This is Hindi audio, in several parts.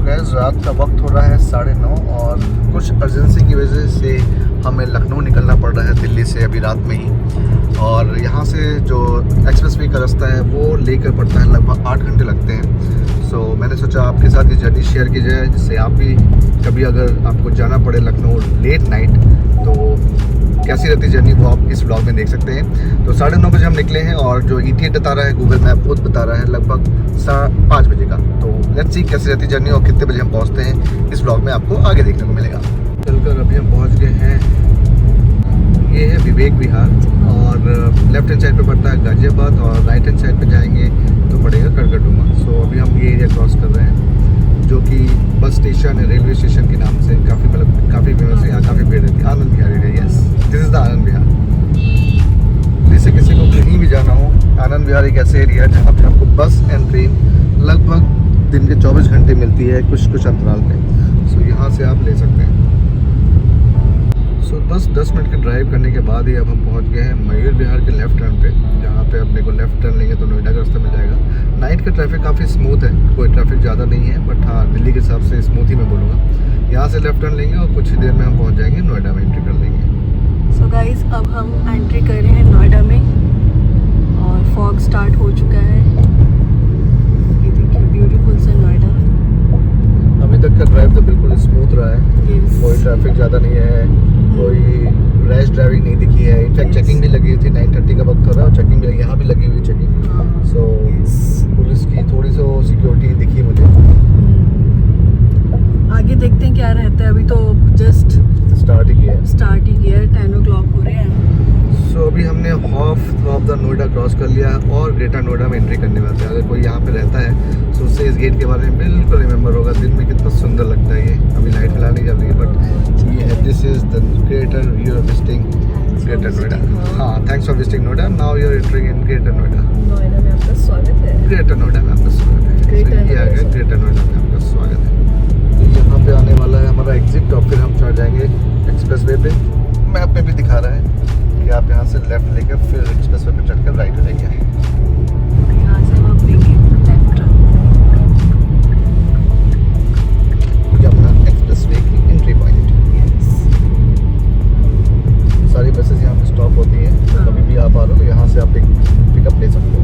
गैस रात का वक्त हो रहा है 9:30 और कुछ अर्जेंसी की वजह से हमें लखनऊ निकलना पड़ रहा है दिल्ली से अभी रात में ही। और यहाँ से जो एक्सप्रेसवे का रास्ता है वो लेकर पड़ता है लगभग 8 घंटे लगते हैं। सो मैंने सोचा आपके साथ ये जर्नी शेयर की जाए, जिससे आप भी कभी अगर आपको जाना पड़े लखनऊ लेट नाइट तो कैसी रहती जर्नी वो आप इस ब्लॉग में देख सकते हैं। तो 9:30 बजे हम निकले हैं और जो ETA बता रहा है गूगल मैप खुद बता रहा है लगभग 5 बजे का। तो लेट्स सी कैसी रहती जर्नी और कितने बजे हम पहुंचते हैं इस ब्लॉग में आपको आगे देखने को मिलेगा। चलकर अभी हम पहुंच गए हैं, ये है विवेक विहार और लेफ्ट हैंड साइड पे पड़ता है गाजियाबाद और राइट हैंड साइड पे जाएंगे तो पड़ेगा करकटुमा। सो अभी हम ये एरिया क्रॉस कर रहे हैं जो कि बस स्टेशन है, रेलवे स्टेशन के नाम से काफ़ी फेमस है। यहाँ काफ़ी भीड़ रहती है। Anand Vihar area, yes this is the Anand Vihar. जिससे किसी को कहीं भी जाना हो, आनंद विहार एक ऐसे एरिया है जहाँ पे आपको बस एंड ट्रेन लगभग दिन के 24 घंटे मिलती है कुछ अंतराल पे। सो यहाँ से आप ले सकते हैं। सो 10 मिनट के ड्राइव करने के बाद ही अब हम पहुँच गए हैं मयूर विहार के लेफ्ट टर्न पे, जहाँ पे अपने को लेफ्ट टर्न लेंगे तो नोएडा का रास्ता मिल जाएगा। नाइट का ट्रैफिक काफ़ी स्मूथ है, कोई ट्रैफिक ज़्यादा नहीं है, बट हाँ दिल्ली के हिसाब से स्मूथ ही मैं बोलूँगा। यहाँ से लेफ्ट टर्न लेंगे और कुछ ही देर में हम पहुँच जाएंगे नोएडा में, एंट्री कर लेंगे। सो गाइस अब हम एंट्री कर रहे हैं नोएडा में और फॉग स्टार्ट हो चुका है। ये देखिए ब्यूटीफुल सा नोएडा। अभी तक का ड्राइव तो बिल्कुल स्मूथ रहा है, Yes. कोई ट्रैफिक ज़्यादा नहीं है, कोई रैश ड्राइविंग नहीं दिखी है। इनफैक्ट चेकिंग भी लगी हुई थी, 9:30 का वक्त हो रहा है और चेकिंग भी यहाँ भी लगी हुई चेकिंग। सो पुलिस की थोड़ी सी सिक्योरिटी दिखी मुझे। आगे देखते हैं क्या रहता है। अभी तो जस्ट स्टार्ट ही किया है। 10 o'clock हो रहे हैं। सो अभी हमने half of the Noida cross कर लिया है और ग्रेटर नोएडा में एंट्री करने वाले हैं। अगर कोई यहाँ पे रहता है तो उससे इस गेट के बारे में बिल्कुल रिमेंबर होगा। दिन में कितना सुंदर लगता है ये। अभी लाइट फिलहाल नहीं चल रही है, बट ये है, this is the greater you are visiting greater Noida. हाँ, thanks for visiting Noida, now you are entering in greater Noida. Noida में आपका स्वागत है। ग्रेटर नोएडा में आपका स्वागत है। Greater ये आ गया ग्रेटर नोएडा में आपका स्वागत है। यहाँ पे आने वाला है हमारा एग्जिट और फिर हम चढ़ जाएंगे एक्सप्रेसवे पे। मैप में भी दिखा रहा है कि आप यहाँ से लेफ्ट लेकर फिर एक्सप्रेसवे पे चढ़कर राइट लेंगे। यहाँ से हम लेंगे लेफ्ट। यमुना एक्सप्रेसवे की एंट्री पॉइंट। सारी बसेस यहाँ पे स्टॉप होती हैं, कभी भी आप आ रहे हो तो यहाँ से आप एक पिकअप ले सकते हो।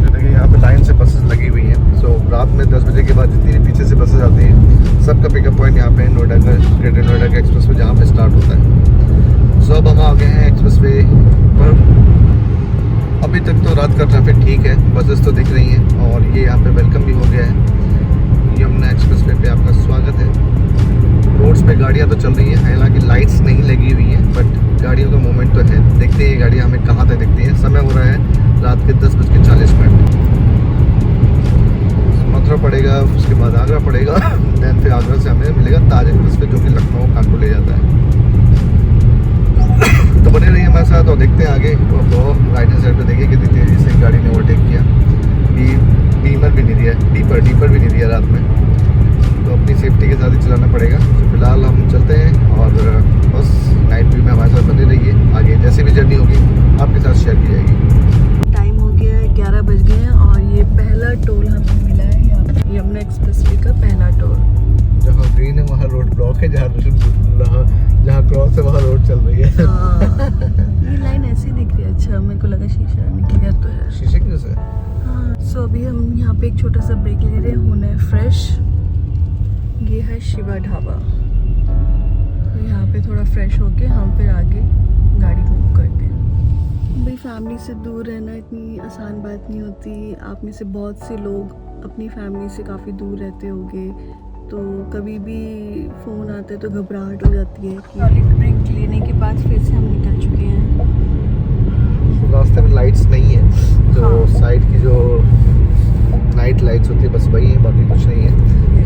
देखिए यहाँ पे लाइन से बसेस लगी हुई हैं। सो रात में 10 बजे के बाद जितनी भी पीछे से बसेस आती हैं सबका पिकअप पॉइंट यहाँ पे नोएडा का, ग्रेटर नोएडा का एक्सप्रेसवे जहाँ पे स्टार्ट होता है। सो अब हम आ गए हैं एक्सप्रेसवे पर। अभी तक तो रात का ट्रैफिक ठीक है, बसेस तो दिख रही हैं और ये यहाँ पे वेलकम भी हो गया है। यमुना एक्सप्रेसवे पे आपका स्वागत है। रोड्स पे गाड़ियाँ तो चल रही हैं, हालांकि लाइट्स नहीं लगी हुई हैं, बट गाड़ियों का मूवमेंट तो है। देखते हैं ये गाड़ियाँ हमें कहाँ तक दिखती हैं। समय हो रहा है रात के 10:40। मथुरा पड़ेगा, उसके बाद आगरा पड़ेगा, देन फिर आगरा से हमें मिलेगा ताज एक्सप्रेसवे जो कि लखनऊ कानपुर ले जाता है। तो बने रहिए हमारे साथ और देखते हैं आगे। तो राइट हैंड साइड पे देखिए कितनी तेज़ी से गाड़ी ने ओवरटेक किया। डीपर भी नहीं दिया, डीपर भी नहीं दिया रात में, तो अपनी सेफ्टी के साथ ही चलाना पड़ेगा। तो फिलहाल हम चलते हैं और बस नाइट व्यू में हमारे साथ बने रहिए। आगे जैसे भी जर्नी होगी आपके साथ शेयर की जाएगी। टाइम हो गया है, 11 बज गए हैं और ये पहला टोल हमें मिला है यहाँ पे, यमुना एक्सप्रेसवे का पहला टोल। जहाँ ग्रीन है वहाँ रोड ब्लॉक है, जहाँ क्रॉस है वहाँ रोड चल रही है। ये लाइन ऐसी दिख रही है। अच्छा, मेरे को लगा शीशा क्लियर तो है। शीशे की वजह से। हाँ, सो अभी हम यहाँ पे एक छोटा सा ब्रेक ले रहे हैं, होना है फ्रेश। ये है शिवा ढाबा, तो यहाँ पे थोड़ा फ्रेश होके हम फिर आगे गाड़ी मूव करते हैं। भाई फैमिली से दूर रहना इतनी आसान बात नहीं होती। आप में से बहुत से लोग अपनी फैमिली से काफ़ी दूर रहते होंगे, तो कभी भी फ़ोन आता है तो घबराहट हो जाती है कि टॉयलेट ब्रेक लेने के बाद फिर से हम निकल चुके हैं। रास्ते में लाइट्स नहीं है, तो हाँ। साइड की जो नाइट लाइट्स होती है बस वही है, बाकी कुछ नहीं है।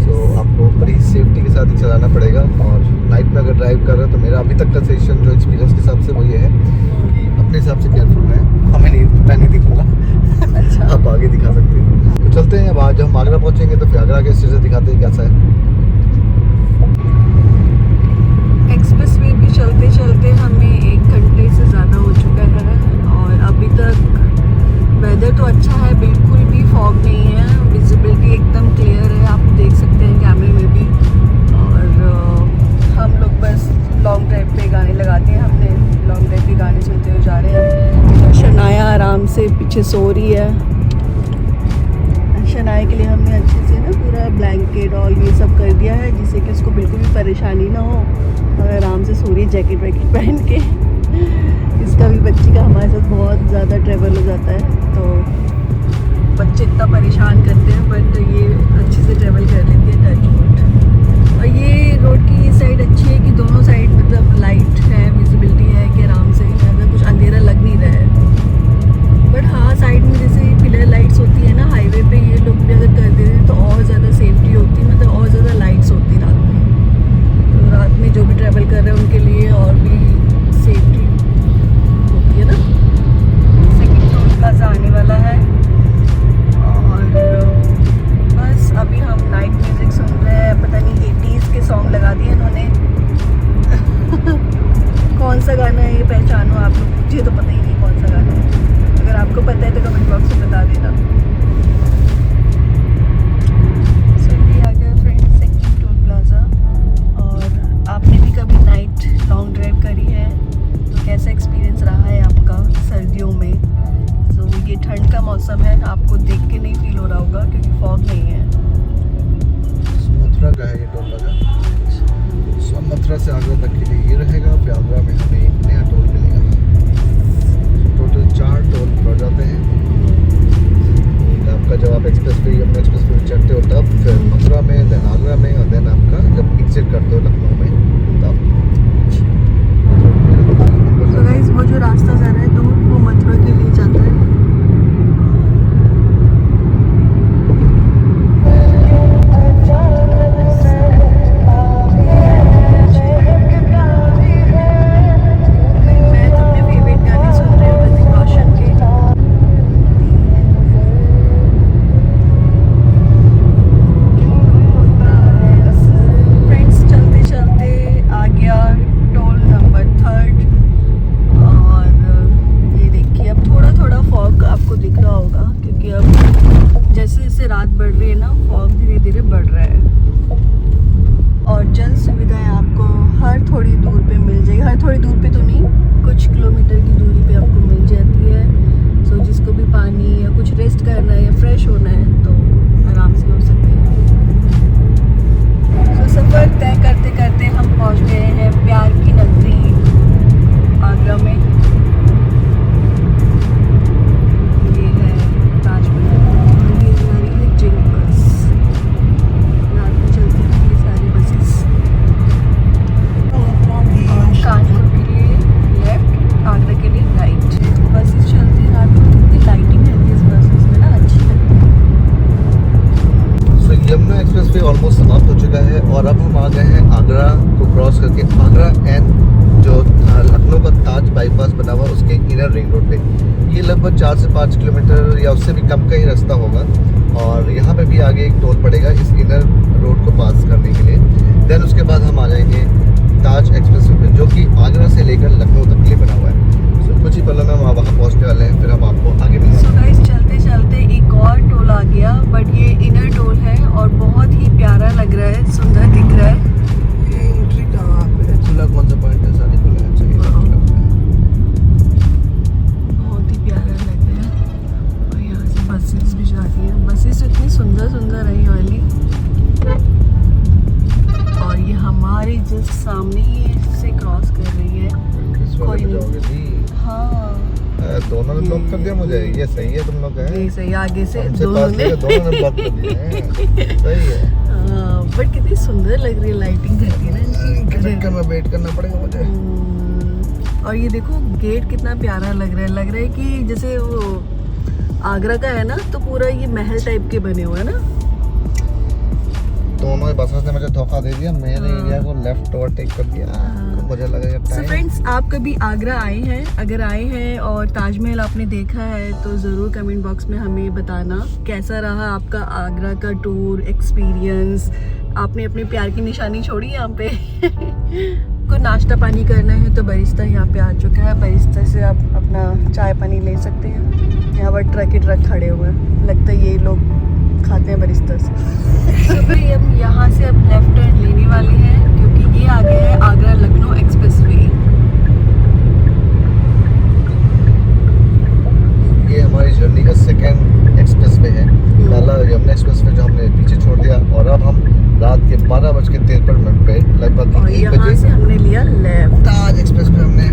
तो आपको बड़ी सेफ्टी के साथ ही चलाना पड़ेगा। और नाइट में अगर ड्राइव कर रहे हो तो मेरा अभी तक का सेशन जो एक्सपीरियंस के हिसाब से वो ये है कि अपने हिसाब से केयरफुल रहें। मैं नहीं दिखूंगा। अच्छा, आप आगे दिखा सकते हैं। तो चलते हैं। अब आज हम आगरा पहुंचेंगे तो फिर आगरा के स्टेशन दिखाते हैं कैसा है। एक्सप्रेसवे भी चलते चलते हमें 1 घंटे से ज़्यादा हो चुका है और अभी तक वेदर तो अच्छा है, बिल्कुल भी फॉग नहीं है, विजिबिलिटी एकदम क्लियर है। आप देख सकते लगाते हैं, हमने लॉन्ग ड्राइव के गाने सुनते हुए जा रहे हैं। शनाया आराम से पीछे सो रही है। शनाया के लिए हमने अच्छे से ना पूरा ब्लैंकेट और ये सब कर दिया है, जिससे कि उसको बिल्कुल भी परेशानी ना हो और आराम से सो रही है जैकेट वैकेट पहन के। इसका भी बच्ची का हमारे साथ बहुत ज़्यादा ट्रैवल हो जाता है, तो बच्चे इतना परेशान करते हैं, बट ये अच्छे से ट्रैवल कर लेती है, टच वुड। और ये रोड की ये साइड अच्छी है कि दोनों साइड मतलब लाइट है, विजिबिलिटी है कि आराम से अगर कुछ अंधेरा लग नहीं रहा है। बट हाँ, साइड में जैसे पिलर लाइट्स होती है ना हाईवे पे, ये लोग भी अगर कर देते तो और ज़्यादा सेफ्टी होती, मतलब और ज़्यादा लाइट्स होती रात में। तो रात में जो भी ट्रैवल कर रहे हैं उनके लिए और भी सेफ्टी होती है ना। सेकंड टोल प्लाजा आने वाला है और बस अभी हम नाइट म्यूज़िक सुन रहे हैं। पता नहीं 80s के सॉन्ग लगा दिए इन्होंने। कौन सा गाना है ये पहचानो आप लोग, मुझे तो पता ही नहीं कौन सा गाना है। अगर आपको पता है तो कमेंट बॉक्स में बता देना। सो आ गया फ्रेंड्स सेकंड टोल प्लाजा। और आपने भी कभी नाइट लॉन्ग ड्राइव करी है तो कैसा एक्सपीरियंस रहा है आपका सर्दियों में? तो ये ठंड का मौसम है, आपको देख के नहीं फील हो रहा होगा क्योंकि फॉग नहीं है। मथुरा का है ये टोल प्लाजा। मथुरा से आगरा तक के लिए ये रहेगा, फिर आगरा में हमें एक नया टोल मिलेगा। टोटल 4 टोल पड़ जाते हैं आपका। जब आप यमुना एक्सप्रेस वे चढ़ते हो तब, फिर मथुरा में, देन आगरा में, और देन आपका जब एग्जिट करते हो लखनऊ में तब। तो गाइस वो जो रास्ता जा रहा है दूर, वो मथुरा के लिए जाता है। रात बढ़ रही है ना, फॉग धीरे धीरे बढ़ रहा है और जल सुविधाएं आपको हर थोड़ी दूर पे मिल जाएगी। हर थोड़ी दूर पे तो नहीं, कुछ किलोमीटर की दूरी पे आपको मिल जाती है। सो जिसको भी पानी या कुछ रेस्ट करना है या फ्रेश होना है तो आराम से हो सकते हैं। सो सफ़र तय करते करते हम पहुंच गए हैं प्यार की नगरी आगरा में। ऑलमोस्ट समाप्त हो चुका है और अब हम आ गए हैं आगरा को क्रॉस करके। आगरा एंड जो लखनऊ का ताज बाईपास बना हुआ उसके इनर रिंग रोड पे। ये लगभग 4 से 5 किलोमीटर या उससे भी कम का ही रास्ता होगा। और यहाँ पे भी आगे एक टोल पड़ेगा इस इनर रोड को पास करने के लिए। देन उसके बाद हम आ जाएंगे ताज एक्सप्रेस वे, जो कि आगरा से लेकर लखनऊ तक के लिए बना हुआ है। सो कुछ ही पलों में हम वहाँ पहुँचने वाले हैं, फिर हम आपको आगे मिलेंगे। चलते चलते एक और टोल आ गया, बट ये इनर टोल है और बहुत ही प्यारा लग रहा है, सुंदर दिख रहा है। ये एंट्री कहाँ पे खुला, कौन सा पॉइंट है? सारी खुला है, सही है। बहुत ही प्यारा लग रहा है और यहाँ से बसेस भी जाती है। बसेस इतनी सुंदर सुंदर है ये वाली, और ये हमारे जस्ट सामने ही से क्रॉस कर रही है। कोई नहीं, हाँ दोनों ने ब्लॉक कर दिया मुझे। ये सही है, तुम लोग गए ये सही, आगे से दोनों ने ब्लॉक कर दिया है। सही है, बट कितनी सुंदर लग रही है, लाइटिंग करती है ना। चक्कर में वेट करना पड़ेगा मुझे। और ये देखो गेट कितना प्यारा लग रहा है कि जैसे वो आगरा का है ना, तो पूरा ये महल टाइप के बने हुए हैं ना। दोनों बसेस ने मुझे धोखा दे दिया, मेरे एरिया को लेफ्ट ओवरटेक कर दिया। मुझे लगा यार टाइम। फ्रेंड्स, आप कभी आगरा आए हैं? अगर आए हैं और ताजमहल आपने देखा है तो ज़रूर कमेंट बॉक्स में हमें बताना कैसा रहा आपका आगरा का टूर एक्सपीरियंस। आपने अपने प्यार की निशानी छोड़ी यहाँ पे। को नाश्ता पानी करना है तो बरिस्ता यहाँ पे आ चुका है। बरिस्ता से आप अपना चाय पानी ले सकते हैं। यहाँ पर ट्रक ही ट्रक खड़े हुए हैं, लगता है ये लोग खाते हैं बरिस्ता से। तो भाई हम यहाँ से अब लेफ्ट टर्न लेने वाले हैं क्योंकि ये आ गया है आगरा लखनऊ एक्सप्रेस वे। ये हमारी जर्नी का सेकेंड एक्सप्रेस वे है। पहला यमुना एक्सप्रेस वे जो हमने पीछे छोड़ दिया, और अब हम रात के 12:53 पे लगभग और 1 यहाँ बजे से हमने लिया लेफ्ट। ताज एक्सप्रेस में हमने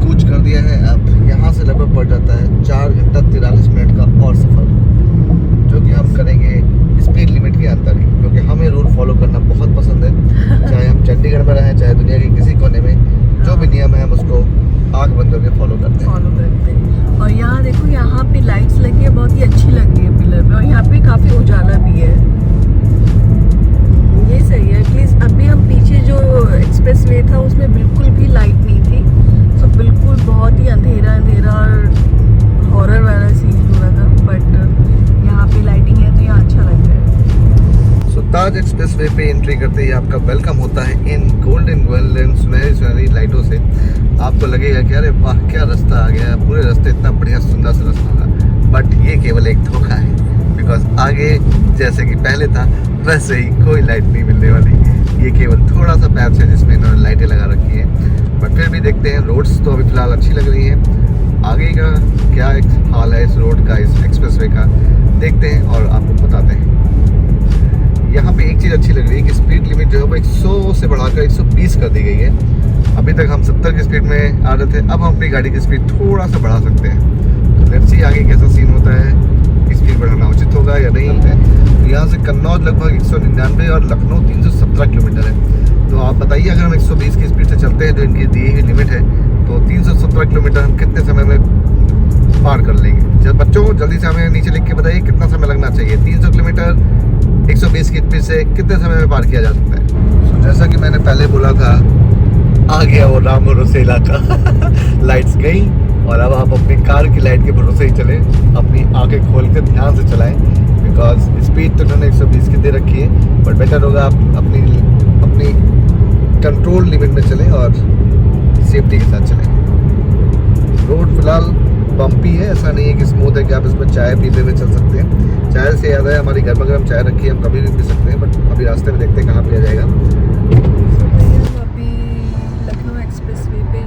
कूच कर दिया है। अब यहाँ से लगभग पड़ जाता है 4 घंटा 43 मिनट का और सफ़र, जो कि हम करेंगे स्पीड लिमिट के अंदर ही, क्योंकि हमें रूल फॉलो करना बहुत पसंद है। चाहे हम चंडीगढ़ में रहें, चाहे दुनिया के किसी कोने में, जो भी नियम है हम उसको आँख बंद करके फॉलो करते हैं। और यहाँ देखो, यहाँ पे लाइट्स लगी है, बहुत ही अच्छी लगी है पिलर पे, और यहाँ पे काफ़ी उजाला भी है। ये सही है। एटलीस्ट अभी हम पीछे जो एक्सप्रेस वे था उसमें बिल्कुल भी लाइट नहीं थी, तो बिल्कुल बहुत ही अंधेरा अंधेरा और हॉरर वाला सीन हो रहा था। बट यहाँ पे लाइटिंग है तो यहाँ अच्छा लग रहा है। सो ताज एक्सप्रेस वे पे एंट्री करते ही आपका वेलकम होता है इन गोल्डन सुनहरी सुनहरी लाइटों से। आपको लगेगा कि अरे वाह क्या रास्ता आ गया, पूरे रास्ते इतना बढ़िया सुंदर सा रास्ता होगा। बट ये केवल एक धोखा है, बिकॉज आगे जैसे कि पहले था वैसे ही कोई लाइट नहीं मिलने वाली। ये केवल थोड़ा सा पैच है जिसमें इन्होंने लाइटें लगा रखी हैं। बट फिर भी देखते हैं। रोड्स तो अभी फ़िलहाल अच्छी लग रही हैं। आगे का क्या एक हाल है इस रोड का, इस एक्सप्रेस वे का, देखते हैं और आपको बताते हैं। यहाँ पे एक चीज़ अच्छी लग रही है कि स्पीड लिमिट जो है वो 100 से बढ़ाकर 120 कर दी गई है। अभी तक हम 70 की स्पीड में आ रहे थे, अब हम अपनी गाड़ी की स्पीड थोड़ा सा बढ़ा सकते हैं। तो लेट्स सी आगे कैसा सीन होता है, स्पीड बढ़ाना उचित होगा या नहीं। तो यहाँ से कन्नौज लगभग 199 और लखनऊ 317 किलोमीटर है। तो आप बताइए, अगर हम 120 की स्पीड से चलते हैं जो इनकी दी हुई लिमिट है, तो 317 किलोमीटर हम कितने समय में पार कर लेंगे? जब बच्चों जल्दी से हमें नीचे लिख के बताइए कितना समय लगना चाहिए। 300 किलोमीटर 120 की स्पीड से कितने समय में पार किया जा सकता है? तो जैसा कि मैंने पहले बोला था, आ गया वो राम भरोसे इलाका। लाइट्स गई और अब आप अपनी कार की लाइट के भरोसे ही चलें, अपनी आंखें खोल कर ध्यान से चलाएं, बिकॉज स्पीड तो उन्होंने 120 की दे रखी है। बट बेटर होगा आप अपनी कंट्रोल लिमिट में चलें और सेफ्टी के साथ चलें। रोड फिलहाल बम्पी है, ऐसा नहीं है कि स्मूथ है कि आप इसमें चाय पीते हुए चल सकते हैं। चाय से याद है, हमारी घर में गर्म चाय रखी है, हम कभी भी पी सकते हैं। बट अभी रास्ते में देखते हैं कहाँ पिया जाएगा। अभी लखनऊ एक्सप्रेस वे पे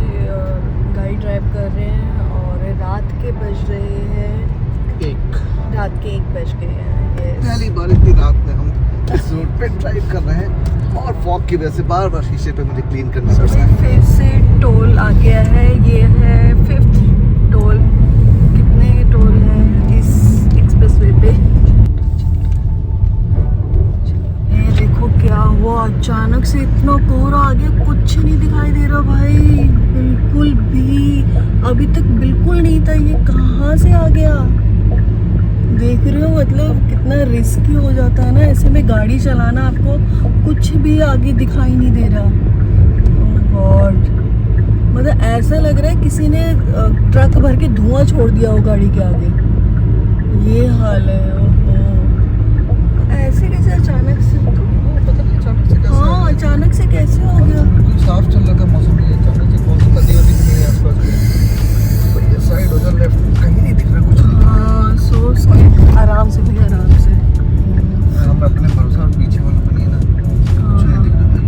गाड़ी ड्राइव कर रहे हैं और रात के बज रहे हैं रात के 1 बज गए हैं। पहली बार इतनी रात में हम इस रोड पे ड्राइव कर रहे हैं, और फॉग की वजह से बार बार शीशे पे मुझे क्लीन करना पड़ रहा है। फिर से टोल आ गया है, ये है 5th टोल। कितने टोल है इस एक्सप्रेस वे पे? ये देखो क्या हुआ, अचानक से इतना कोहरा आ गया, कुछ नहीं दिखाई दे रहा भाई, बिल्कुल भी। अभी तक बिल्कुल नहीं था, ये कहाँ से आ गया? देख रहे हो, मतलब कितना रिस्की हो जाता है ना ऐसे में गाड़ी चलाना। आपको कुछ भी आगे दिखाई नहीं दे रहा। ओह गॉड, मतलब ऐसा लग रहा है किसी ने ट्रक भर के धुआं छोड़ दिया हो गाड़ी के आगे। ये हाल है। ओहो, ऐसे कैसे अचानक से? पता नहीं अचानक से कैसे। हाँ, अचानक से कैसे हो गया? बिल्कुल साफ चल रहा था मौसम, ये अचानक से कौन सी नदी वदी भी नहीं है आसपास में। तो ये साइड उधर लेफ्ट कहीं नहीं दिख रहा कुछ नहीं। हाँ, सोच के आराम से भाई, आराम से। हम अपने भरोसा और पीछे वालों पर नहीं है ना, कुछ नहीं दिख रहा भाई।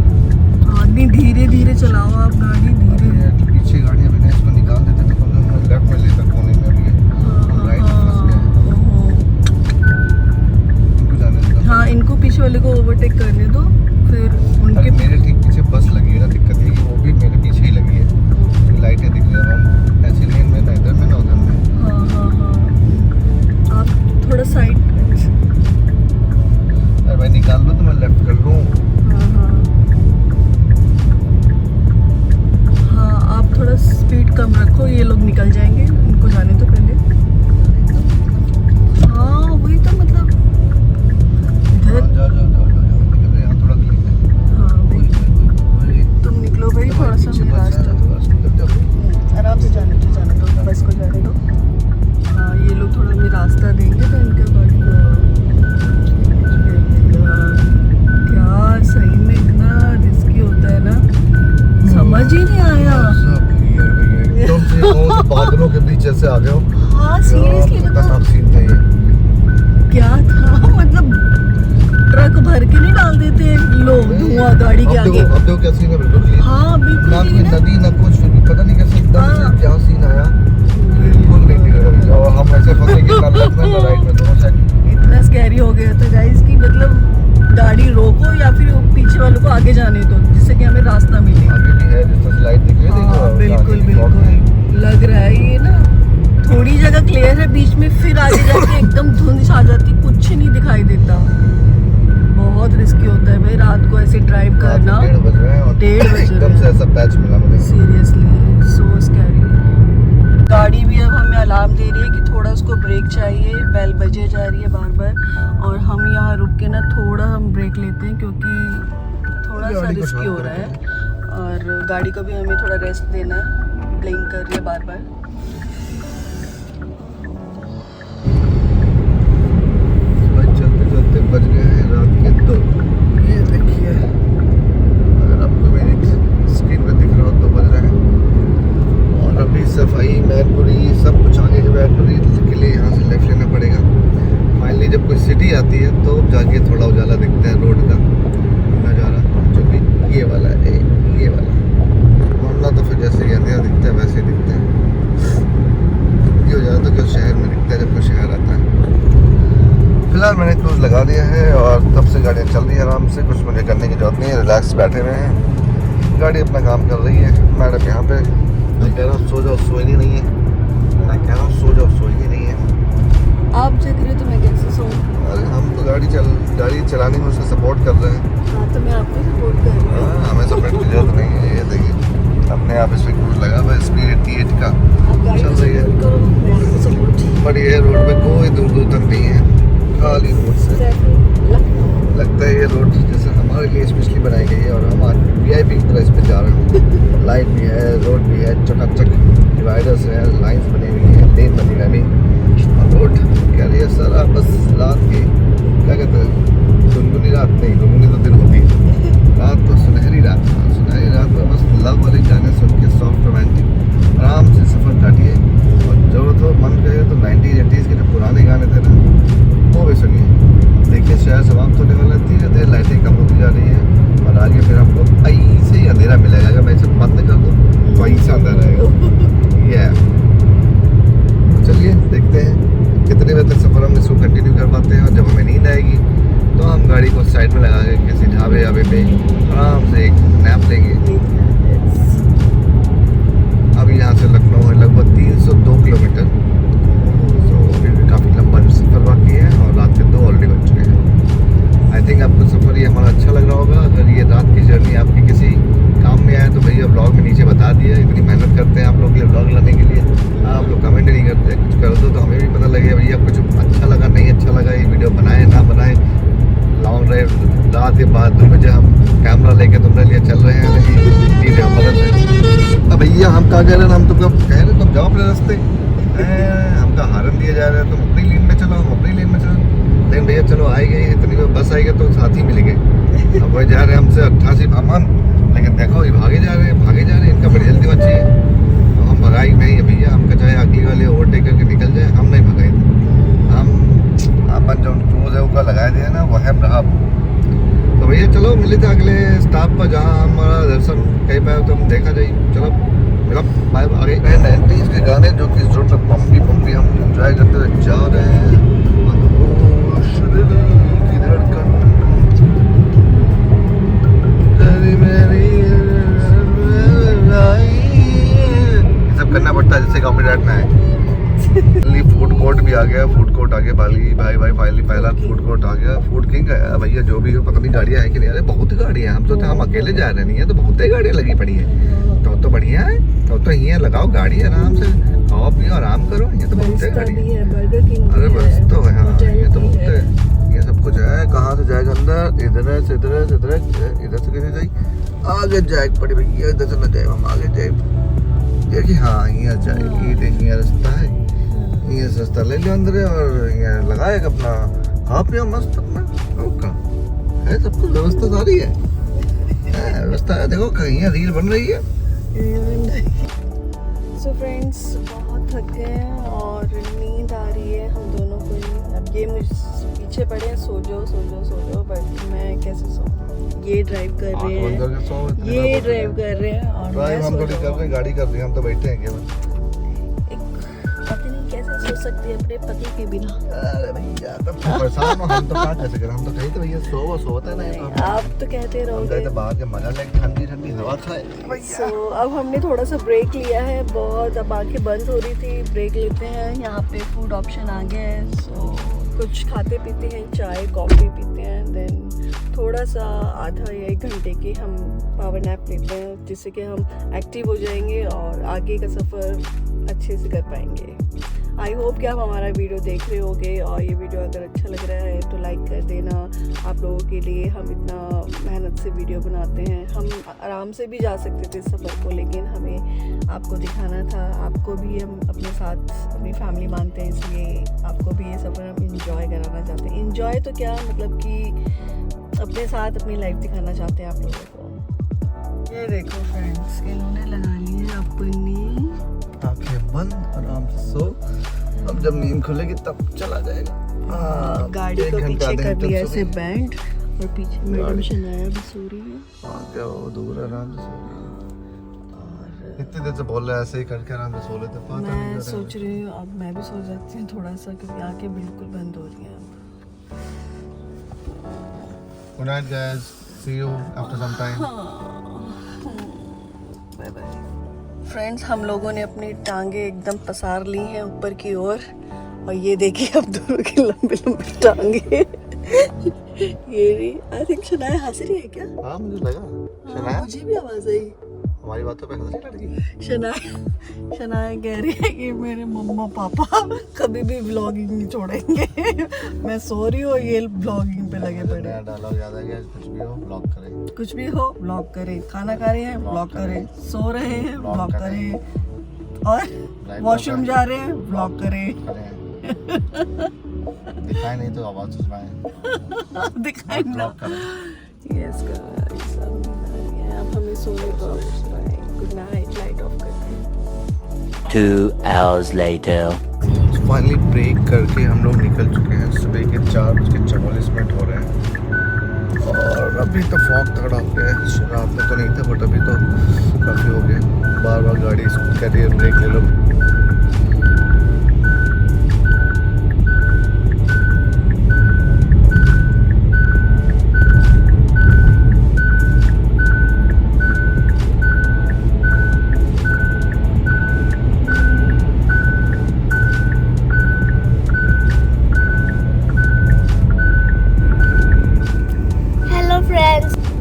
हाँ, नहीं, धीरे धीरे चलाओ आप गाड़ी, धीरे। पीछे गाड़ियाँ बिना इसको निकाल देते तो हम लेफ्ट में लेकर कोने में भी है, राइट में फंस गए। इनको जाने दो। हाँ, इनको पीछे वाले को ओवरटेक करने दो, फिर उनके मेरे ठीक पीछे बस लगी है ना, दिक्कत है कि वो भी मेरे पीछे ही लगी है। लाइटें दिख रही हैं, हम ऐसी लेन में ना इधर में ना उधर में। हाँ हाँ हाँ, आप थोड़ा साइड। अरे मैं निकाल लूँ तो मैं लेफ्ट कर लूँ। हाँ हाँ हाँ, आप थोड़ा स्पीड कम रखो, ये लोग निकल जाएंगे, उनको जाने तो पहले। हाँ वही तो, मतलब इधर। यहाँ थोड़ा क्लीन है। हाँ भाई, वही तुम निकलो भाई, थोड़ा सा पीछे मेरा बस रास्ता है, बस निकल जाओ। आराम से जाने दो, बस को जाने दो। हाँ, ये लोग थोड़ा हमें रास्ता देंगे तो इनके अकॉर्डिंग। क्या सही में इतना रिस्की होता है ना, समझ ही नहीं आया। एकदम से वो बादलों के बीच जैसे आ गए हो। हाँ सीरियसली, मतलब सीन था ये। क्या था, मतलब ट्रक भर के नहीं डाल देते लोग धुआं गाड़ी के आगे। अब देखो क्या सीन है, बिल्कुल clean। हाँ बिल्कुल ना clean कोई है। नदी ना कुछ, फिर भी पता नहीं कैसे एकदम से क्या सीन आया, बिल्कुल नहीं दिख रहा। और हम ऐसे फंसे कि ना लेफ्ट में ना राइट में, दोनों साइड। इतना स्कैरी हो गया था गाइस कि मतलब गाड़ी रोको या फिर पीछे वालों को आगे जाने दो जिससे कि हमें रास्ता मिले। आगे भी है जिस तरह से लाइट दिख रही है, हाँ, बिल्कुल बिल्कुल लग रहा है ये ना थोड़ी जगह क्लियर है, बीच में फिर आगे जाके एकदम धुंध छा जाती, कुछ नहीं दिखाई देता। बहुत रिस्की होता है भाई रात को ऐसे ड्राइव करना। 1:30 बज रहे हैं और 1:30 बज एकदम से रहे ऐसा पैच मिला मुझे। सीरियसली सो स्कैरी। गाड़ी भी अब हमें अलार्म दे रही है कि थोड़ा उसको ब्रेक चाहिए, बेल बजे जा रही है बार बार, और हम यहाँ रुक के ना थोड़ा हम ब्रेक लेते हैं क्योंकि थोड़ा सा रिस्की हो रहा है और गाड़ी को भी हमें थोड़ा रेस्ट देना है, ब्लिंक कर रही है बार बार। चलते चलते बज गए हैं रात के 2। ये देखिए अगर आपको मेरी स्क्रीन पे दिख रहा हो तो बज रहे हैं। और अभी सफाई मैनपुरी सब कुछ आगे है, मैनपुरी के लिए यहाँ से लेफ्ट लेना पड़ेगा। फाइनली जब कोई सिटी आती है तो जाके थोड़ा उजाला दिखता है रोड का नज़ारा, जो कि ये वाला है, ये वाला। वरना तो फिर जैसे अंधेरा दिखता है वैसे ही दिखता है। ये हो जाता है कि शहर में दिखता है जब कोई शहर आता है। फिलहाल मैंने क्रूज लगा दिया है और तब से गाड़ियाँ चल रही है आराम से, कुछ मुझे करने की जरूरत नहीं है, रिलैक्स बैठे हुए हैं, गाड़ी अपना काम कर रही है। मैडम यहाँ पे मैं कह रहा हूँ सो जाओ, सोई नहीं है, मैं कह रहा हूँ सो जाओ, सोई नहीं है। आप जग रहे हो तो मैं कैसे सोऊं? अरे हम तो गाड़ी चलाने में उसका सपोर्ट कर रहे हैं। हाँ तो मैं आपको सपोर्ट कर रही हूँ। हमें सपोर्ट की जरूरत नहीं है। ये देखिए अपने आप इस पर क्रूज लगा हुआ है, स्पीड 88 का आप गाड़ी चल को रही है। सपोर्ट करो, मैं आपको सपोर्ट। बट ये रोड पे कोई दूर दूर तक नहीं है, खाली रोड से लगता है ये रोड जैसे हमारे लिए स्पेशली बनाई गई है और हम आज VIP की तरह इस पे जा रहे हैं। लाइट भी है, रोड भी है, चकाचक डिवाइडर्स है, लाइंस बनी हुई है, लेन बनी हुई है और रोड कह रही है सारा बस रात की क्या कहते हैं, गुनगुनी रात नहीं, गुनगुनी तो दिन होती है, रात तो सुनहरी रात, सुनहरी रात में बस लव वाले गाने सुन के सॉफ्ट रोमांटिक आराम से सफ़र काटिए। और जो तो मन करे तो 90s 80s के जो पुराने गाने थे ना वो भी सुनिए। देखिए शहर समाप्त होने वाला है, धीरे धीरे लाइटें कम होती जा रही है और आगे फिर हमको ऐसे ही अंधेरा मिलेगा। अगर मैं इसे बंद कर दूँ तो ऐसा अंधेरा रहेगा। ये चलिए देखते हैं कितने बजे तक सफ़र हम इसको कंटिन्यू कर पाते हैं, और जब हमें नींद आएगी तो हम गाड़ी को साइड में लगा के किसी ढाबे याबे पे आराम से एक नैप लेंगे। अब यहाँ से लखनऊ है लगभग 302 किलोमीटर, तो अभी भी काफ़ी लंबा सफ़र बाकी है और रात के 2 ऑलरेडी बज चुके हैं। आई थिंक आपको सफ़र ये हमारा अच्छा लग रहा होगा। अगर ये रात की जर्नी आपकी किसी काम में आए तो भैया ब्लॉग में नीचे बता दिया, इतनी मेहनत करते हैं आप लोग के लिए ब्लॉग लाने के लिए, आप लोग कमेंट नहीं करते, कुछ कर दो तो हमें भी पता लगे भैया कुछ अच्छा लगा नहीं अच्छा लगा, ये वीडियो बनाए ना बनाए। लॉन्ग ड्राइव रात के बाद 2 बजे हम कैमरा लेके तुम्हारे लिए चल रहे हैं, चीज़ें हम बदल रहे। अब भैया हम कहाँ कह रहे हैं, हम तुम कह रहे तुम जाओ अपने रास्ते, हमका हारन दिया जा रहा है, तुम अपनी लेन में चलो, हम अपनी लेन में चलो। लेकिन भैया चलो आए गए, इतनी में बस आएगी तो साथ ही मिलेंगे। अब वही जा रहे हैं हमसे 88 अमन, लेकिन देखो ये भागे जा रहे हैं, इनका बड़ी जल्दी बच्ची है। तो हम भगाई नहीं है भैया, हमका चाहे अगली वाले ओवरटेक करके निकल जाए, हम नहीं भगाए थे। हम अपन जो क्रूज है उसका लगाए दिया ना वहम रहा। तो भैया चलो मिले थे अगले स्टॉप पर जहाँ हमारा दर्शन कहीं पाए तो हम देखा जाए। चलो मेरा बाय आगे 90s के गाने जो कि इस रोड पर पंपी हम एंजॉय करते हुए जा रहे हैं। ये सब करना पड़ता है जिससे कॉपीराइट में आए। फूड कोर्ट भी आ गया, फूड कोर्ट आ गया, भाई फाइनली पहला फूड कोर्ट आ गया। फूड किंग है भैया, जो भी हो पता नहीं गाड़ियाँ हैं कि नहीं। अरे बहुत गाड़ियाँ, हम तो हम अकेले जा रहे नहीं है तो बहुत ही गाड़ियाँ लगी पड़ी है। तो बढ़िया है, तो यहाँ लगाओ गाड़ी आराम से, खाओ पियो आराम करो। ये तो बहुत है गाड़ी, अरे बस तो है, हाँ ये तो बहुत है, ये सब कुछ है। कहाँ से जाएगा अंदर, इधर से कैसे जाए, आगे जाए पड़े भैया, इधर से न जाए हम आगे जाए। देखिए हाँ यहाँ जाए, ये देखिए रास्ता है, ये रास्ता ले लिया अंदर और यहाँ लगाएगा अपना, खा पियो मस्त अपना है, सब कुछ व्यवस्था सारी है, व्यवस्था है। देखो कहीं रील बन रही है। सो फ्रेंड्स बहुत थक गए हैं और नींद आ रही है हम दोनों को ही। अब ये मुझ पीछे पड़े हैं, सो जाओ, बट मैं कैसे सोऊं? ये ड्राइव कर रहे हैं, ये ड्राइव कर रहे हैं और ड्राइव हम थोड़ी कर रहे हैं, गाड़ी कर रहे हैं, हम तो बैठे हैं केवल। पता नहीं कैसे सकती अपने पति के बिना। अरे भैया तब तो परेशान हो, हम तो क्या कर सकते, हम तो कहीं तो भैया सोते नहीं तो हम आप तो कहते हम रहोगे। गए थे बाहर के मजा लेके ठंडी ठंडी हवा खाए। सो अब हमने थोड़ा सा ब्रेक लिया है, बहुत अब आंखें बंद हो रही थी, ब्रेक लेते हैं। यहाँ पे फूड ऑप्शन आ गए हैं, सो कुछ खाते पीते हैं, चाय कॉफ़ी पीते हैं, देन थोड़ा सा आधा या 1 घंटे की हम पावर नैप लेते हैं, जिससे कि हम एक्टिव हो जाएंगे और आगे का सफ़र अच्छे से कर पाएंगे। आई होप कि आप हमारा वीडियो देख रहे होगे, और ये वीडियो अगर अच्छा लग रहा है तो लाइक कर देना। आप लोगों के लिए हम इतना मेहनत से वीडियो बनाते हैं, हम आराम से भी जा सकते थे इस सफ़र को, लेकिन हमें आपको दिखाना था। आपको भी हम अपने साथ अपनी फैमिली मानते हैं, इसलिए आपको भी ये सफ़र हम इंजॉय कराना चाहते हैं। इंजॉय तो क्या, मतलब कि अपने साथ अपनी लाइफ दिखाना चाहते हैं आप लोगों को। ये देखो फ्रेंड्स, इन्होंने लगा ली है अपनी आंखें बंद, आराम से सो। अब जब नींद खुलेगी तब चला जाएगा। गाड़ी एक को घंटे, पीछे आधे कर घंटे दिया सो ऐसे गए। बैंड, और पीछे मैडम शनाया भी सो रही है। क्या वो दूर आराम से सो रही है। इतनी देर से बोल रहे हैं, ऐसे ही करके आराम से सो लेते, पता नहीं मैं क्या सोच रही हूँ अब मैं भी सो जाती हूँ थोड़ा सा, क्योंकि आंखें बिल्कुल बंद हो रही हैं अब। Good night guys, see you after some time. Bye bye friends, हम लोगों ने अपनी टांगे एकदम पसार ली हैं ऊपर की ओर, और ये देखिए अब दोनों की लंबी लंबी टांगे। ये रही। आई थिंक शनाया हंस रही है क्या? हाँ मुझे लगा शनाया, मुझे भी आवाज आई। हमारी बातों पे हंसी लड़की। शनाया कह रही है कि मेरे मम्मा पापा कभी भी व्लॉगिंग नहीं छोड़ेंगे। मैं सो रही हूँ, ये व्लॉगिंग पे लगे पड़े। नया डायलॉग याद आ गया, कुछ भी हो ब्लॉग करें। कुछ भी हो व्लॉग करें, खाना खा रहे हैं व्लॉग करें, सो रहे हैं व्लॉग करें, और वॉशरूम जा रहे हैं व्लॉग करें। दिखाई नहीं तो आवाज सुनाए। दिखाई ना। ब्लॉग करें। यस गाइस, अब हमें सोने दो। गुड नाइट, लाइट ऑफ करते हैं। 2 hours later. फाइनली ब्रेक करके हम लोग निकल चुके हैं। सुबह के 4:44 हो रहे हैं, और अभी तो फॉग तगड़ा हो गया है। रात में तो नहीं था, बट अभी तो काफ़ी हो गया। बार बार गाड़ी कह रही है ब्रेक ले लो।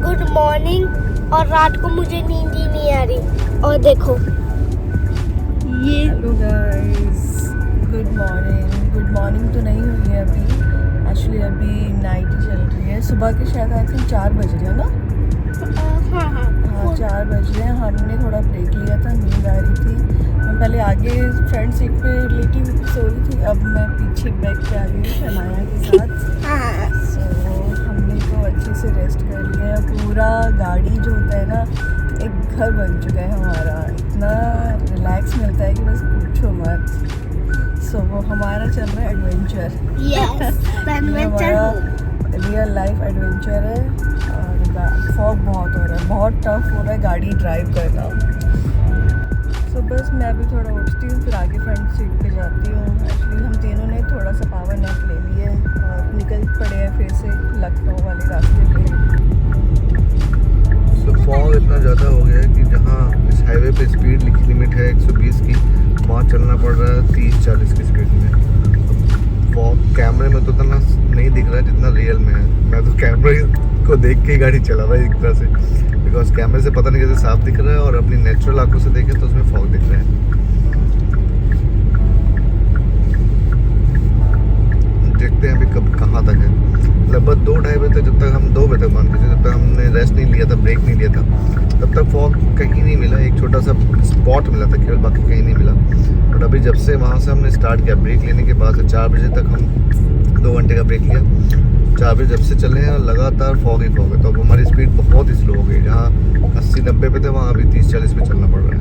Good morning. और रात को मुझे नींद ही नहीं आ रही। और देखो ये hello guys, good morning. Good morning तो नहीं हुई है अभी, एक्चुअली अभी नाइट ही चल रही है। सुबह के शायद आई थिंक 4 बज रहे हैं ना। हाँ 4 बज रहे हैं। हमने थोड़ा ब्रेक लिया था, नींद आ रही थी। मैं पहले आगे फ्रंट सीट पे लेटी सो रही थी, अब मैं पीछे बैठ के आ गई शनाया के साथ। सो हमने तो अच्छे से रेस्ट कर लिया है। पूरा गाड़ी जो होता है ना, एक घर बन चुका है हमारा। इतना रिलैक्स मिलता है कि बस पूछो मत। सो वो हमारा चल रहा है एडवेंचर। हमारा रियल लाइफ एडवेंचर है। और फॉग बहुत हो रहा है, बहुत टफ हो रहा है गाड़ी ड्राइव करना। सो बस मैं अभी थोड़ा उठती हूँ, फिर आगे फ्रंट सीट पे जाती हूँ। एक्चुअली हम तीनों ने थोड़ा सा पावर नैप ले लिया है और निकल पड़े हैं फिर से लखनऊ वाले रास्ते पे। तो फॉग इतना ज़्यादा हो गया है कि जहाँ इस हाईवे पे स्पीड लिमिट है 120 की, वहाँ चलना पड़ रहा है 30-40 की स्पीड में। फॉग कैमरे में तो इतना नहीं दिख रहा है जितना रियल में है। मैं तो कैमरे को देख के ही गाड़ी चला रहा है एक तरह से, बिकॉज कैमरे से पता नहीं कैसे साफ दिख रहा है, और अपनी नेचुरल आंखों से देखे तो उसमें फॉग दिख रहा है। देखते हैं अभी कब कहाँ तक है। लगभग 2-2:30 बजे तक, जब तक हम 2 बजे तक मान के, जब तक हमने रेस्ट नहीं लिया था, ब्रेक नहीं लिया था, तब तक फॉग कहीं नहीं मिला। एक छोटा सा स्पॉट मिला था केवल, बाकी कहीं नहीं मिला। बट अभी जब से वहाँ से हमने स्टार्ट किया ब्रेक लेने के बाद से 4 बजे तक हम 2 घंटे का ब्रेक लिया। 4 बजे जब से चले हैं लगातार फॉग ही फॉग है। तो अब हमारी स्पीड बहुत ही स्लो हो गई। जहाँ 80-90 पे थे, वहाँ अभी 30-40 पे चलना पड़ रहा है।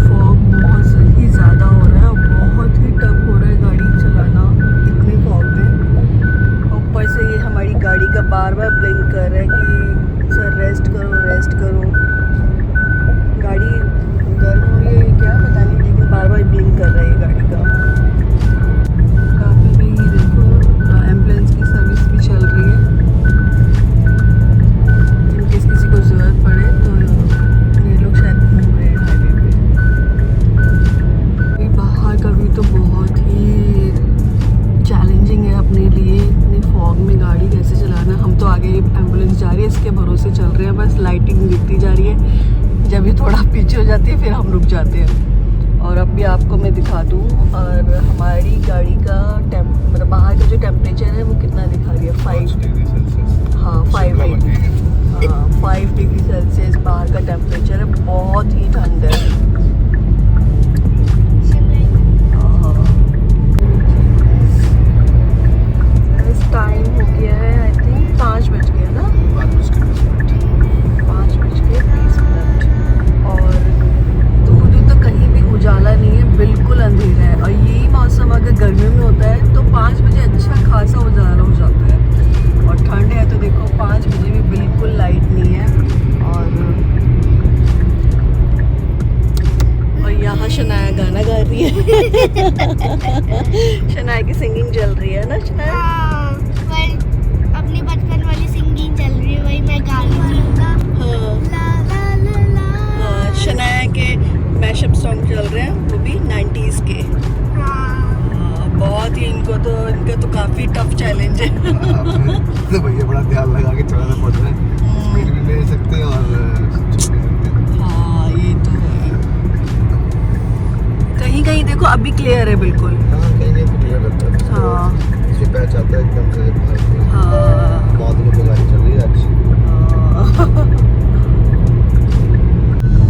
फॉग बहुत ही ज़्यादा हो रहा है, बहुत ही टफ हो रहा है गाड़ी चलाना इतनी फॉग में। ऊपर से ये हमारी गाड़ी का बार बार ब्लिंक कर रहा है कि सर रेस्ट करो रेस्ट करो। गाड़ी गर्म हो रही है क्या पता नहीं, लेकिन बार बार ब्लिंक कर रहा है ये जा रही है, इसके भरोसे चल रहे हैं, बस लाइटिंग दिखती जा रही है। जब ये थोड़ा पीछे हो जाती है फिर हम रुक जाते हैं। और अब भी आपको मैं दिखा दूँ, और हमारी गाड़ी का मतलब बाहर का जो टेम्परेचर है वो कितना दिखा रही है, 5 डिग्री सेल्सियस। हाँ 5 डिग्री, हाँ 5 डिग्री सेल्सियस बाहर का टेम्परेचर है, बहुत ही ठंड है। टाइम हो गया है, आई थिंक 5 बज गया ना, 5:20 और दूर तो कहीं भी उजाला नहीं है, बिल्कुल अंधेरा है। और यही मौसम अगर गर्मियों में होता है तो 5 बजे अच्छा खासा उजाला हो जाता है, और ठंड है तो देखो 5 बजे भी बिल्कुल लाइट नहीं है। और यहाँ शनाया गाना गा रही है। शनाया की सिंगिंग चल रही है ना शनाया? हाँ, अपनी बचपन वाली सिंगिंग चल रही है, वही मैं गा रही हूँ। हाँ ला ला ला ला। हाँ, शनाया के मैशअप सॉन्ग चल रहे हैं, वो भी 90s के। हाँ। बहुत ही इनका तो काफी टफ चैलेंज है। तो भैया बड़ा ध्यान लगा के चलाना पड़ रहा है, स्पीड भी ले सकते हैं और छोड़ भी सकते हैं। हाँ ये तो है, कहीं कहीं देखो अभी क्लियर है बिल्कुल। हाँ कहीं नहीं तो क्लियर रहता है। हाँ इसमें पैच आता है एकदम से बाहर। हाँ बादलों पे गाड़ी चल रही है अच्छी।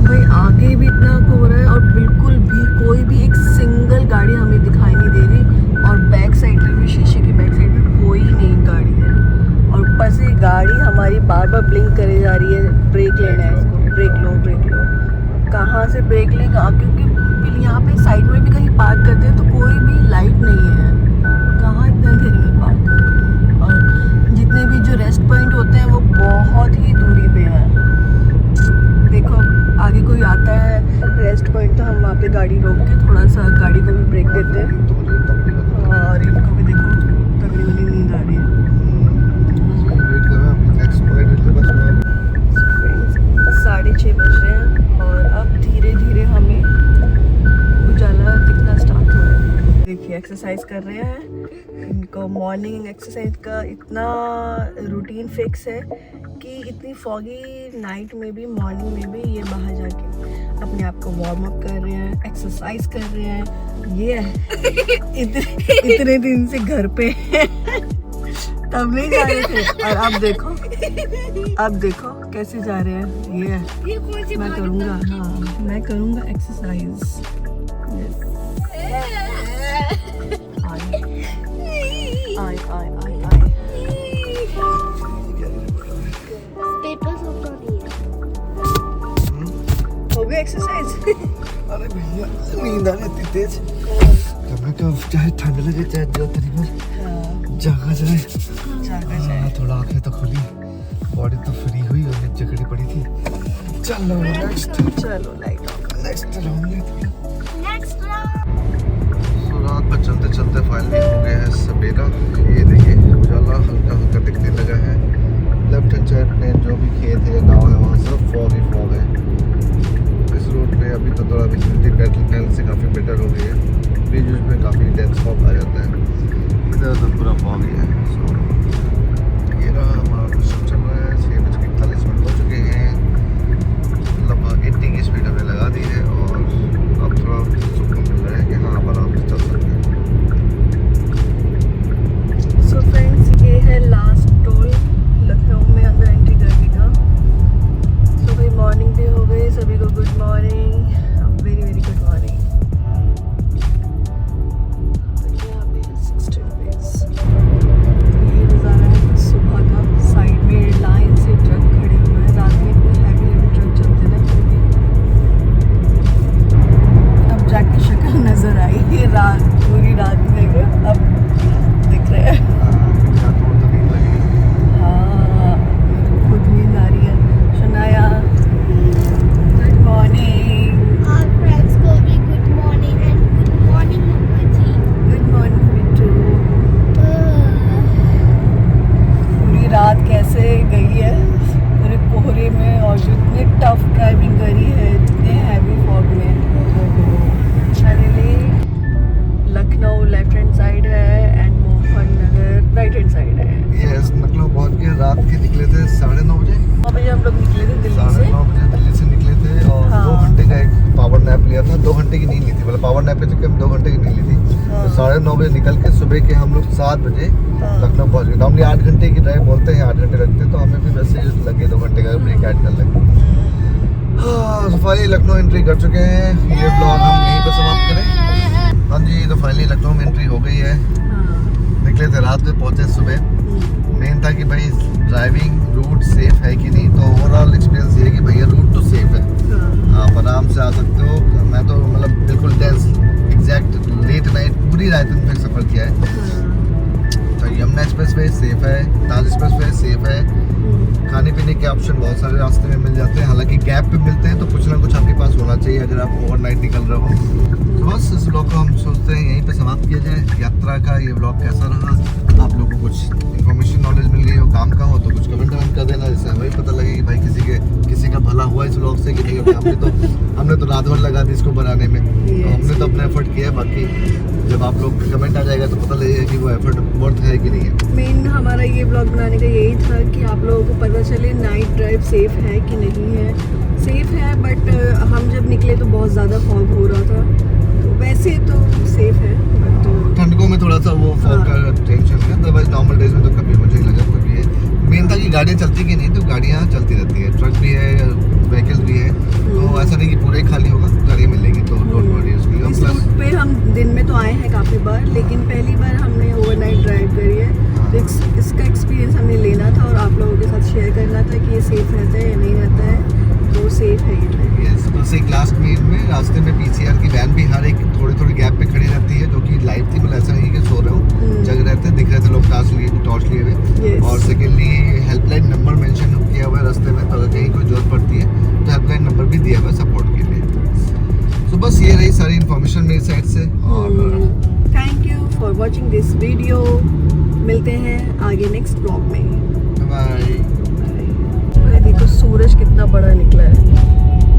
भाई आगे भी इतना कोहरा है और बिल्कुल भी कोई भी एक सिंगल गाड़ी हमें दिखाई नहीं दे रही, और बैक साइड में भी, शीशे की बैक साइड में कोई नहीं गाड़ी है। और ऊपर से गाड़ी हमारी बार बार ब्लिंक करे जा रही है, ब्रेक लेना है इसको, ब्रेक लो। कहाँ से ब्रेक लेगा, क्योंकि यहाँ पे साइड में भी कहीं पार्क करते हैं तो कोई भी लाइट नहीं है, कहाँ इतने अंधेरे में पार्क करें। और जितने भी जो रेस्ट पॉइंट होते हैं वो बहुत ही दूरी पे हैं। देखो आगे कोई आता है रेस्ट पॉइंट तो हम वहाँ पे गाड़ी रोक के थोड़ा सा गाड़ी को भी ब्रेक देते हैं। तो मुझे तब नहीं लगा। और इनको भी देखो तगड़ी वाली नींद आ रही है। वेट कर रहा हूँ नेक्स्ट पॉइंट पे, बस मैं 6:30 बज रहे हैं और अब धीरे धीरे हमें उजाला दिखना स्टार्ट हो रहा है। देखिए एक्सरसाइज कर रहे हैं, इनको मॉर्निंग एक्सरसाइज का इतना रूटीन फिक्स है कि इतनी फॉगी नाइट में भी मॉर्निंग में भी ये बाहर जाके अपने आप को वार्म अप कर रहे हैं, एक्सरसाइज कर रहे हैं। ये इतने दिन से घर पे तब नहीं जा रहे थे, और अब देखो कैसे जा रहे हैं। ये कौन सी मैं बात करूँगा, है? हाँ मैं करूँगा एक्सरसाइज। आई पेपर सूट नहीं है। हो गई एक्सरसाइज। अरे भैया नींद आ रही इतनी तेज, कमरे का चाहे ठंड लगे चाहे जो तरीके जागा जाए। हाँ, थोड़ा आंखें तो खुली, बॉडी तो फ्री हुई और एक जकड़ी पड़ी थी। चलो लाइट ऑन। नेक्स्ट राउंड लेते हैं। नेक्स्ट सो रात पर चलते चलते फाइनली हो गया है सवेरा। ये देखिए उजाला हल्का हल्का दिखने लगा है। लेफ्ट हैंड साइड में जो भी खेत है गाँव है वहाँ सब फॉग ही फॉग है। इस रोड पे अभी तो थोड़ा विजिबिलिटी पहले से काफ़ी बेटर हो गई है, बीच बीच में काफ़ी डेंस फॉग आ जाता है, इधर तो पूरा फॉग ही है। सो ये रहा हमारा मिशन चल रहा है। 6:41 हो चुके हैं, लगभग 80 की स्पीड हमें लगा दी है और अब थोड़ा सुकून मिल रहा है कि हाँ अब आराम से चल सकते हैं। सो फ्रेंड्स ये है लास्ट टोल लखनऊ में अंदर एंट्री करने का। सो भाई मॉर्निंग भी हो गई, सभी को good morning, very very good morning. यहाँ पे 16 रुपीज़। ये नज़ारा है सुबह का, साइड में लाइन से ट्रक खड़े हुए हैं। रात में इतने हैवी ट्रक चलते ना, अब जाके शक्ल नज़र आई। ये रात पूरी रात में गए, अब दिख रहे हैं। हाँ खुद नींद आ रही है। Shanaya good morning. और फ्रेंड्स को भी good morning and good morning mamma ji. Good morning Bittu. पूरी रात कैसे गई है पूरे कोहरे में, और जो इतनी टफ ड्राइविंग करी है इतने हैवी फॉग में। Finally Lucknow left hand side है and Mohan Nagar right hand side है। यस लखनऊ पहुंच गया रात के निकले थे 9:30 बजे। 9 बजे हम लोग निकले थे दिल्ली से। 9:30 बजे दिल्ली से निकले थे और हाँ। 2 घंटे का एक पावर नैप लिया था। 2 घंटे की नींद ली थी, मतलब पावर नैप के चक्कर में 2 घंटे की नींद ली थी। हाँ। तो 9:30 बजे निकल के सुबह के हम लोग 7 बजे हाँ। लखनऊ पहुँच गए। नॉर्मली 8 घंटे की ड्राइव बोलते हैं, 8 घंटे लगते हैं, तो हमें भी वैसे ही लगे 2 घंटे का ब्रेक ऐड कर लगे। हाँ, तो फाइनली लखनऊ एंट्री कर चुके हैं। ये ब्लॉग हम यहीं पर समाप्त करें। हाँ जी, तो फाइनली लखनऊ में एंट्री हो गई है। हाँ। निकले थे रात में, पहुँचे सुबह। मेन था कि भाई ड्राइविंग रूट सेफ है कि नहीं। तो ओवरऑल एक्सपीरियंस ये है कि भैया रूट तो सेफ है, हाँ। आप आराम से आ सकते हो। मैं तो मतलब बिल्कुल डेंस एग्जैक्ट लेट नाइट पूरी रात में सफ़र किया है। तो यमुना एक्सप्रेस वे सेफ है, ताज एक्सप्रेस वे सेफ है। खाने पीने के ऑप्शन बहुत सारे रास्ते में मिल जाते हैं, हालांकि गैप पे मिलते हैं, तो कुछ ना कुछ आपके पास होना चाहिए अगर आप ओवरनाइट निकल रहे हो। तो बस इस ब्लॉग को हम सोचते हैं यहीं पे समाप्त किया जाए। यात्रा का ये ब्लॉग कैसा रहा, आप लोगों को कुछ इन्फॉर्मेशन नॉलेज मिल गई हो, काम का हो, तो कुछ कमेंट कर देना, जिससे हमें पता लगे कि भाई किसी का भला हुआ इस ब्लॉग से कि नहीं। हमने तो रात भर लगा दी इसको बनाने में, तो हमने तो अपना एफर्ट किया है। बाकी जब आप लोग कमेंट आ जाएगा तो पता लगेगा कि वो एफर्ट वर्थ है कि नहीं है। मेन हमारा ये ब्लॉग बनाने का यही था कि आप लोगों को पता चले नाइट ड्राइव सेफ है कि नहीं है। सेफ है, बट हम जब निकले तो बहुत ज़्यादा फॉग हो रहा था। तो वैसे तो सेफ है, बट ठंडकों में थोड़ा सा वो फॉग का टेंशन है। अदरवाइज नॉर्मल डेज में तो कभी मुझे नहीं लगा कभी है। मेन था कि गाड़ियाँ चलती कि नहीं, तो गाड़ियाँ चलती रहती है, ट्रक भी है, व्हीकल भी है। तो ऐसा नहीं कि पूरे खाली होगा, गाड़ी मिलेगी, तो डोंट वरी उसकी। इस रूट पे हम दिन में तो आए हैं काफ़ी बार, लेकिन पहली बार हमने ओवरनाइट ड्राइव करी है। तो इसका एक्सपीरियंस हमें लेना था और आप लोगों के साथ शेयर करना था कि ये सेफ रहता है या नहीं रहता है। तो सेफ है ये ड्राइव। यस, बस एक लास्ट मील में रास्ते में पीसीआर की वैन भी हर एक थोड़ी गैप पे खड़ी रहती है, जो कि लाइव थी, मतलब ऐसा नहीं कि सो रहे हो, जग रहे थे, दिख रहे थे लोग टॉर्च लिए हुए। और सेकेंडली हेल्पलाइन नंबर मेंशन किया हुआ है रास्ते में, तो अगर कहीं कोई जरूरत पड़ती है तो हेल्पलाइन नंबर भी दिया हुआ है सपोर्ट के लिए। तो बस ये रही सारी इन्फॉर्मेशन मेरी साइड से। और thank you for watching this video. मिलते हैं आगे नेक्स्ट ब्लॉग में। बाय। देखो सूरज कितना बड़ा निकला है।